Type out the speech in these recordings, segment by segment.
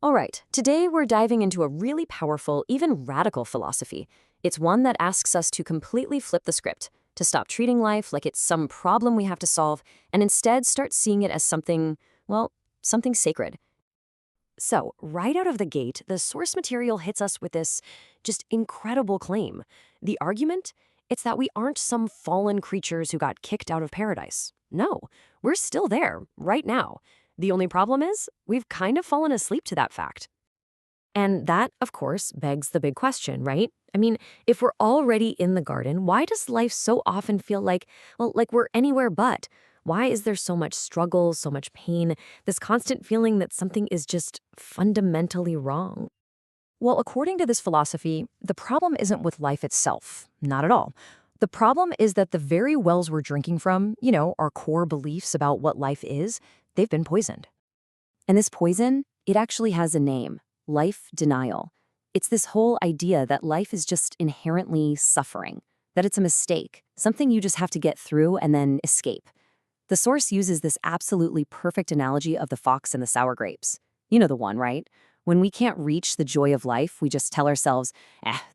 All right, today we're diving into a really powerful, even radical philosophy. It's one that asks us to completely flip the script, to stop treating life like it's some problem we have to solve, and instead start seeing it as something, well, something sacred. So, right out of the gate, the source material hits us with this just incredible claim. The argument? It's that we aren't some fallen creatures who got kicked out of paradise. No, we're still there, right now. The only problem is, we've kind of fallen asleep to that fact. And that, of course, begs the big question, right? I mean, if we're already in the garden, why does life so often feel like, well, like we're anywhere but? Why is there so much struggle, so much pain, this constant feeling that something is just fundamentally wrong? Well, according to this philosophy, the problem isn't with life itself. Not at all. The problem is that the very wells we're drinking from, our core beliefs about what life is, they've been poisoned. And this poison, it actually has a name: life denial. It's this whole idea that life is just inherently suffering, that it's a mistake, something you just have to get through and then escape. The source uses this absolutely perfect analogy of the fox and the sour grapes. You know the one, right? When we can't reach the joy of life, we just tell ourselves,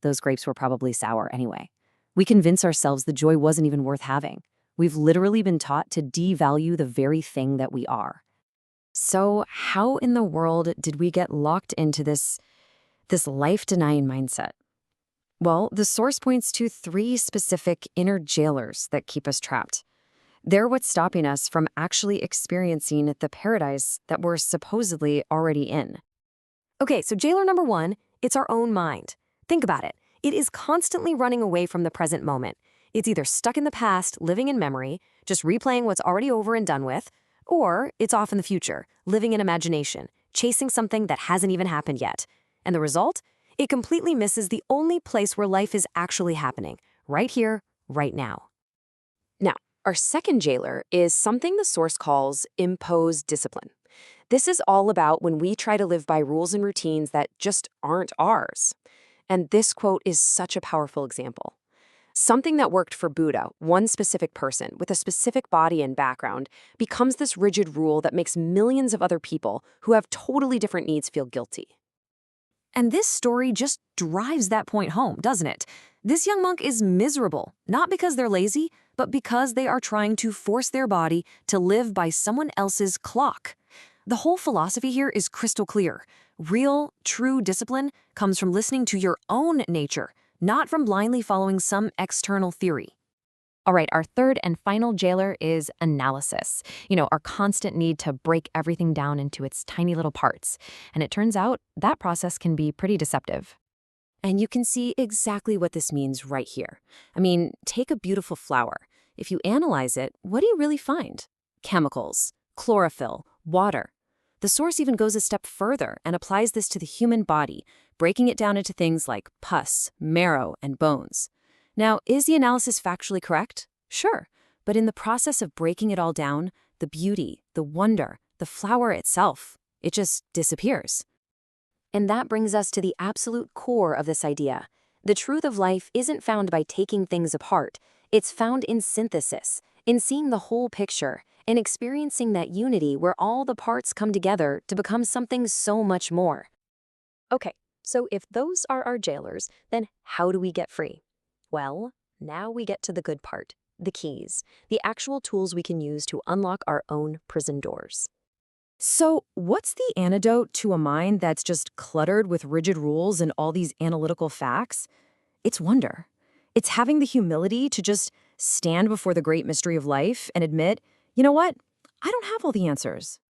those grapes were probably sour anyway. We convince ourselves the joy wasn't even worth having. We've literally been taught to devalue the very thing that we are. So how in the world did we get locked into this life-denying mindset? Well, the source points to three specific inner jailers that keep us trapped. They're what's stopping us from actually experiencing the paradise that we're supposedly already in. Okay, so jailer number one, it's our own mind. Think about it. It is constantly running away from the present moment. It's either stuck in the past, living in memory, just replaying what's already over and done with, or it's off in the future, living in imagination, chasing something that hasn't even happened yet. And the result? It completely misses the only place where life is actually happening, right here, right now. Now, our second jailer is something the source calls imposed discipline. This is all about when we try to live by rules and routines that just aren't ours. And this quote is such a powerful example. Something that worked for Buddha, one specific person with a specific body and background, becomes this rigid rule that makes millions of other people who have totally different needs feel guilty. And this story just drives that point home, doesn't it? This young monk is miserable, not because they're lazy, but because they are trying to force their body to live by someone else's clock. The whole philosophy here is crystal clear. Real, true discipline comes from listening to your own nature, not from blindly following some external theory. All right, our third and final jailer is analysis. Our constant need to break everything down into its tiny little parts. And it turns out that process can be pretty deceptive. And you can see exactly what this means right here. I mean, take a beautiful flower. If you analyze it, what do you really find? Chemicals, chlorophyll, water. The source even goes a step further and applies this to the human body, breaking it down into things like pus, marrow, and bones. Now, is the analysis factually correct? Sure, but in the process of breaking it all down, the beauty, the wonder, the flower itself, it just disappears. And that brings us to the absolute core of this idea. The truth of life isn't found by taking things apart. It's found in synthesis, in seeing the whole picture, and experiencing that unity where all the parts come together to become something so much more. Okay, so if those are our jailers, then how do we get free? Well, now we get to the good part, the keys, the actual tools we can use to unlock our own prison doors. So, what's the antidote to a mind that's just cluttered with rigid rules and all these analytical facts? It's wonder. It's having the humility to just stand before the great mystery of life and admit, you know what? I don't have all the answers.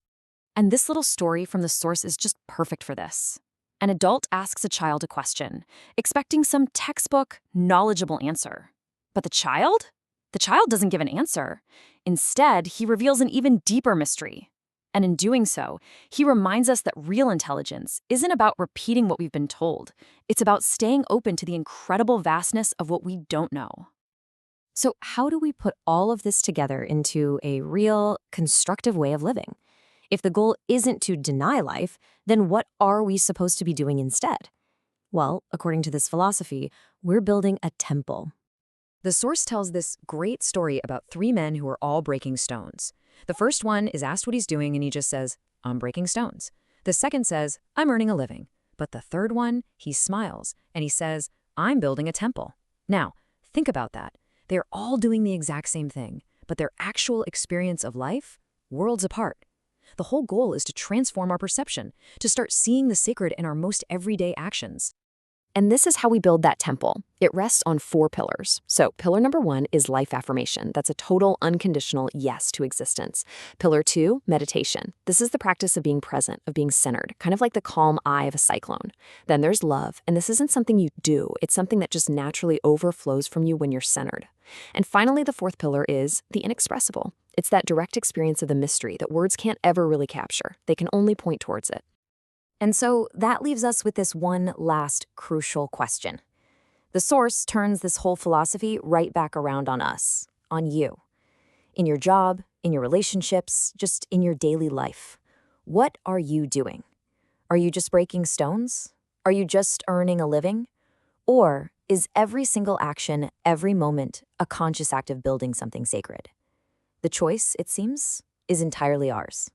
And this little story from the source is just perfect for this. An adult asks a child a question, expecting some textbook, knowledgeable answer. But the child? The child doesn't give an answer. Instead, he reveals an even deeper mystery. And in doing so, he reminds us that real intelligence isn't about repeating what we've been told. It's about staying open to the incredible vastness of what we don't know. So how do we put all of this together into a real, constructive way of living? If the goal isn't to deny life, then what are we supposed to be doing instead? Well, according to this philosophy, we're building a temple. The source tells this great story about three men who are all breaking stones. The first one is asked what he's doing, and he just says, "I'm breaking stones." The second says, I'm earning a living. But the third one, he smiles and he says, I'm building a temple. Now, think about that. They're all doing the exact same thing, but their actual experience of life, worlds apart. The whole goal is to transform our perception, to start seeing the sacred in our most everyday actions. And this is how we build that temple. It rests on 4 pillars. So pillar number 1 is life affirmation. That's a total unconditional yes to existence. Pillar 2, meditation. This is the practice of being present, of being centered, kind of like the calm eye of a cyclone. Then there's love, and this isn't something you do. It's something that just naturally overflows from you when you're centered. And finally, the 4th pillar is the inexpressible. It's that direct experience of the mystery that words can't ever really capture. They can only point towards it. And so that leaves us with this one last crucial question. The Source turns this whole philosophy right back around on us, on you. In your job, in your relationships, just in your daily life. What are you doing? Are you just breaking stones? Are you just earning a living? Or is every single action, every moment, a conscious act of building something sacred? The choice, it seems, is entirely ours.